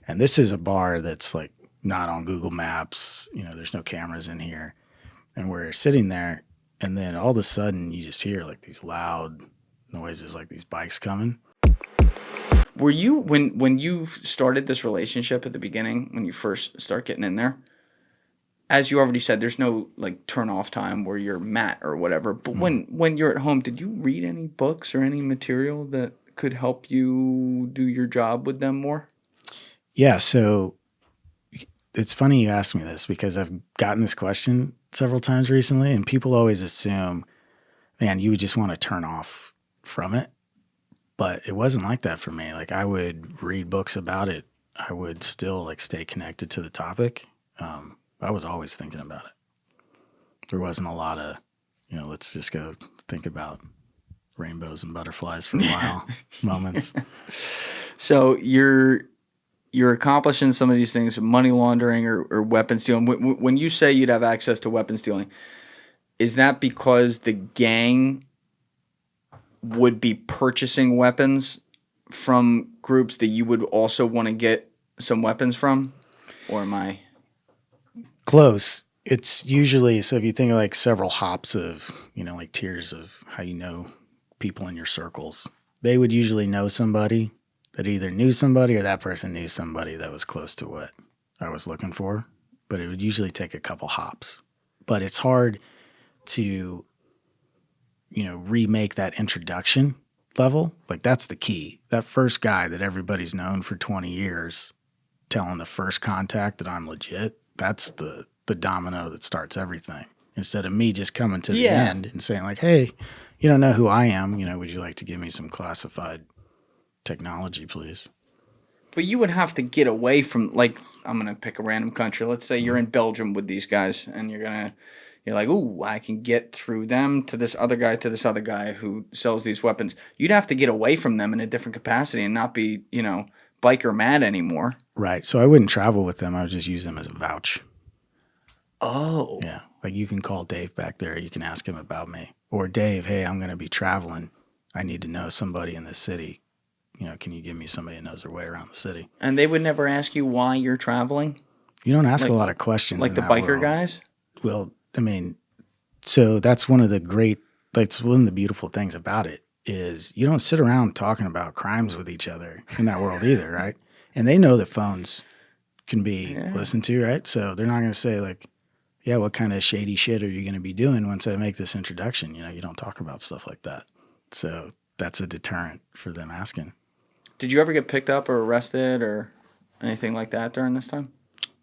And this is a bar that's like not on Google Maps. There's no cameras in here. And we're sitting there, and then all of a sudden you just hear like these loud noises, like these bikes coming. Were you when you started this relationship at the beginning, when you first start getting in there? As you already said, there's no like turn off time where you're Matt or whatever. But when you're at home, did you read any books or any material that could help you do your job with them more? Yeah, so it's funny you ask me this because I've gotten this question several times recently, and people always assume, man, you would just want to turn off from it. But it wasn't like that for me. Like, I would read books about it. I would still like stay connected to the topic. I was always thinking about it. There wasn't a lot of, let's just go think about rainbows and butterflies for a while moments. So you're accomplishing some of these things, money laundering or weapon stealing. When you say you'd have access to weapon stealing, is that because the gang would be purchasing weapons from groups that you would also want to get some weapons from? Or am I... Close. It's usually, so if you think of like several hops of, like tiers of how people in your circles, they would usually know somebody that either knew somebody or that person knew somebody that was close to what I was looking for. But it would usually take a couple hops. But it's hard to, remake that introduction level. Like, that's the key. That first guy that everybody's known for 20 years telling the first contact that I'm legit, that's the domino that starts everything. Instead of me just coming to the end and saying like, hey, you don't know who I am. Would you like to give me some classified technology, please? But you would have to get away from, like, I'm going to pick a random country. Let's say you're in Belgium with these guys, and you're like, ooh, I can get through them to this other guy who sells these weapons. You'd have to get away from them in a different capacity and not be, biker mad anymore. Right. So I wouldn't travel with them. I would just use them as a vouch. Oh. Yeah. Like, you can call Dave back there. You can ask him about me. Or, Dave, hey, I'm going to be traveling. I need to know somebody in this city. Can you give me somebody that knows their way around the city? And they would never ask you why you're traveling? You don't ask a lot of questions. Like the biker world. Guys? Well, I mean, so that's one of the beautiful things about it is you don't sit around talking about crimes with each other in that world either, right? And they know that phones can be listened to, right? So they're not going to say like, yeah, what kind of shady shit are you going to be doing once I make this introduction? You don't talk about stuff like that. So that's a deterrent for them asking. Did you ever get picked up or arrested or anything like that during this time?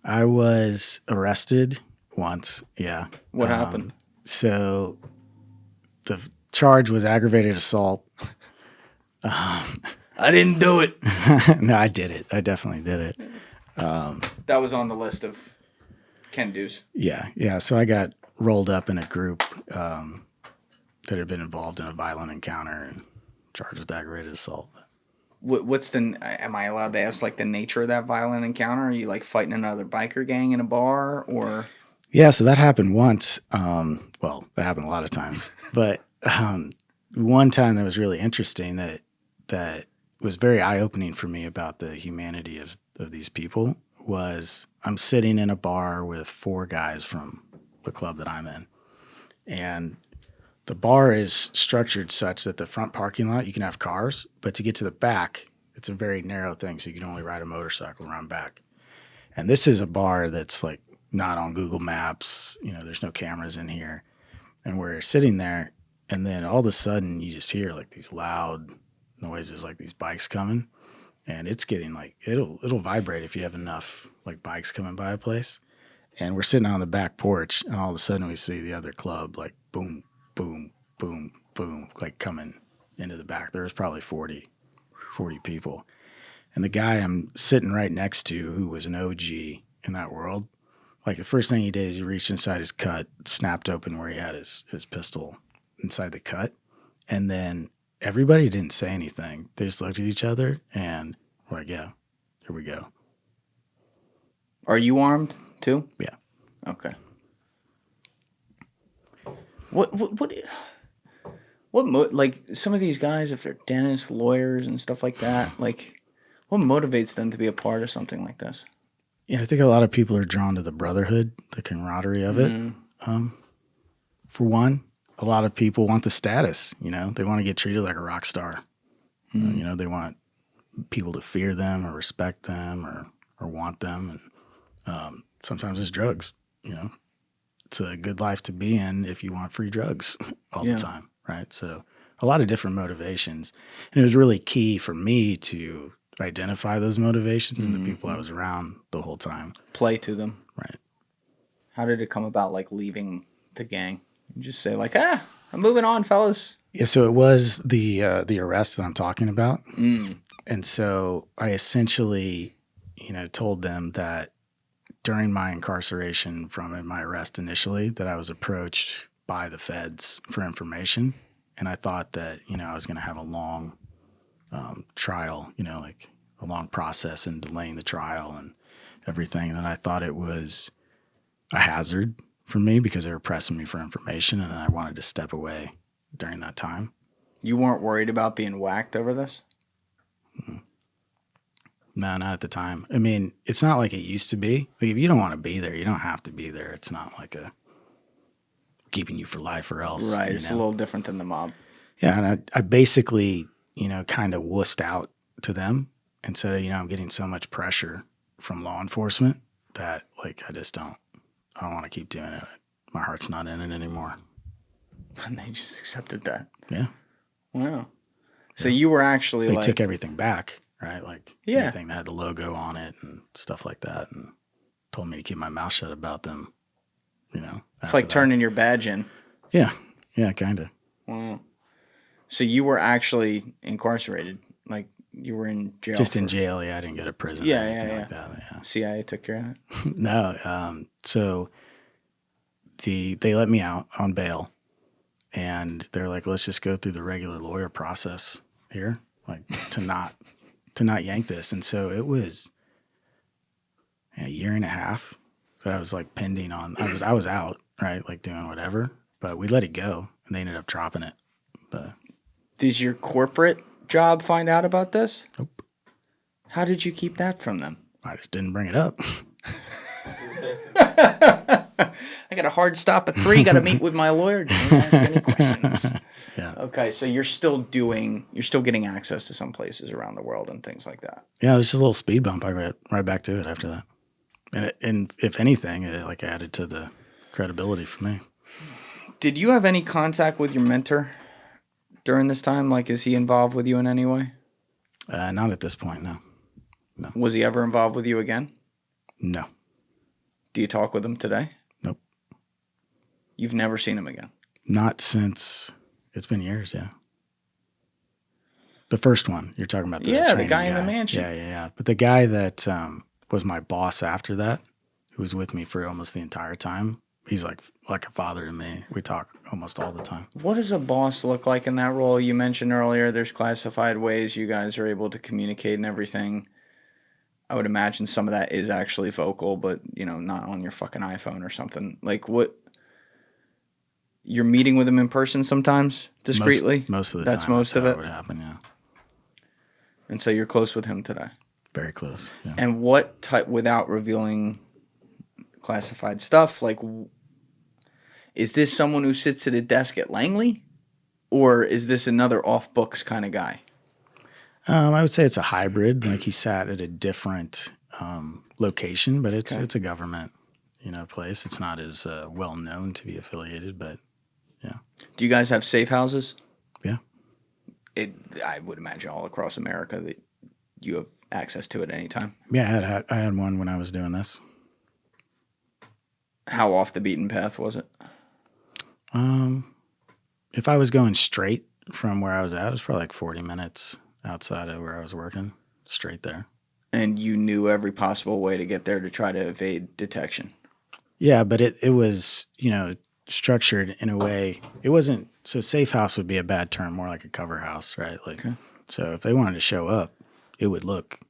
I was arrested once, yeah. What happened? So the charge was aggravated assault. I didn't do it. No, I did it. I definitely did it. That was on the list of can-dos. Yeah. So I got rolled up in a group that had been involved in a violent encounter and charged with aggravated assault. Am I allowed to ask like the nature of that violent encounter? Are you like fighting another biker gang in a bar or? Yeah, so that happened once. Well, that happened a lot of times, but one time that was really interesting that was very eye-opening for me about the humanity of these people was I'm sitting in a bar with 4 guys from the club that I'm in, and the bar is structured such that the front parking lot, you can have cars, but to get to the back, it's a very narrow thing, so you can only ride a motorcycle around back. And this is a bar that's like not on Google Maps, there's no cameras in here. And we're sitting there, and then all of a sudden you just hear like these loud noises, like these bikes coming, and it's getting like, it'll vibrate if you have enough like bikes coming by a place. And we're sitting on the back porch, and all of a sudden we see the other club like boom, boom, boom, boom, like coming into the back. There was probably 40 people. And the guy I'm sitting right next to, who was an OG in that world, like the first thing he did is he reached inside his cut, snapped open where he had his pistol inside the cut. And then everybody didn't say anything. They just looked at each other and were like, yeah, here we go. Are you armed too? Yeah. Okay. What like some of these guys, if they're dentists, lawyers, and stuff like that, like What motivates them to be a part of something like this? Yeah, I think a lot of people are drawn to the brotherhood, the camaraderie of it. For one, a lot of people want the status. They want to get treated like a rock star. They want people to fear them or respect them or want them. And sometimes it's drugs. It's a good life to be in if you want free drugs all the time, right? So a lot of different motivations. And it was really key for me to identify those motivations in the people I was around the whole time. Play to them. Right. How did it come about, like, leaving the gang? You just say, like, I'm moving on, fellas. Yeah, so it was the arrest that I'm talking about. And so I essentially, told them that during my incarceration from my arrest initially, that I was approached by the feds for information. And I thought that, I was going to have a long trial, like a long process and delaying the trial and everything. And I thought it was a hazard for me because they were pressing me for information and I wanted to step away during that time. You weren't worried about being whacked over this? No, not at the time. I mean, it's not like it used to be. Like, if you don't want to be there, you don't have to be there. It's not like a keeping you for life or else. Right. It's a little different than the mob. Yeah. And I basically, kind of wussed out to them and said, I'm getting so much pressure from law enforcement that, like, I don't want to keep doing it. My heart's not in it anymore. And they just accepted that. Yeah. Wow. So you were actually they took everything back, right? Like anything that had the logo on it and stuff like that, and told me to keep my mouth shut about them. It's like turning your badge in. Yeah, kind of. Wow. So you were actually incarcerated, like you were in jail. Just in jail, yeah. I didn't go to prison or anything like that. Yeah. CIA took care of it. No, so they let me out on bail. And they're like, let's just go through the regular lawyer process here, like to not yank this. And so it was a year and a half that I was like pending on. I was out, right, like doing whatever. But we let it go, and they ended up dropping it. But did your corporate job find out about this? Nope. How did you keep that from them? I just didn't bring it up. I got a hard stop at 3. Got to meet with my lawyer. Don't ask any questions. Yeah. Okay, so you're still getting access to some places around the world and things like that. Yeah, it was just a little speed bump. I got right back to it after that. And if anything, it like added to the credibility for me. Did you have any contact with your mentor during this time? Like, is he involved with you in any way? Not at this point, no. Was he ever involved with you again? No. Do you talk with him today? Nope. You've never seen him again? Not since, it's been years, yeah. The first one, you're talking about the guy in the mansion. Yeah. But the guy that was my boss after that, who was with me for almost the entire time, he's like a father to me. We talk almost all the time. What does a boss look like in that role? You mentioned earlier there's classified ways you guys are able to communicate and everything. I would imagine some of that is actually vocal, but, not on your fucking iPhone or something. Like, what? You're meeting with him in person sometimes, discreetly? Most of the time. That's most of it? That would happen, yeah. And so you're close with him today? Very close, yeah. And what type, without revealing classified stuff, like, is this someone who sits at a desk at Langley? Or is this another off-books kind of guy? I would say it's a hybrid. Like, he sat at a different location, but it's a government, place. It's not as well known to be affiliated, but yeah. Do you guys have safe houses? Yeah. I would imagine all across America that you have access to it any time. Yeah, I had one when I was doing this. How off the beaten path was it? If I was going straight from where I was at, it was probably like 40 minutes outside of where I was working, straight there. And you knew every possible way to get there to try to evade detection? Yeah, but it was, structured in a way. It wasn't, so safe house would be a bad term, more like a cover house, right? Like, So if they wanted to show up, it would look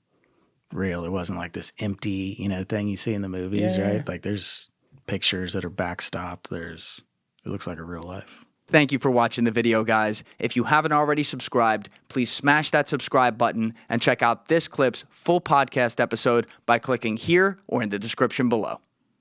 real. It wasn't like this empty, thing you see in the movies, right? Like, there's pictures that are backstopped. It looks like a real life. Thank you for watching the video, guys. If you haven't already subscribed, please smash that subscribe button and check out this clip's full podcast episode by clicking here or in the description below.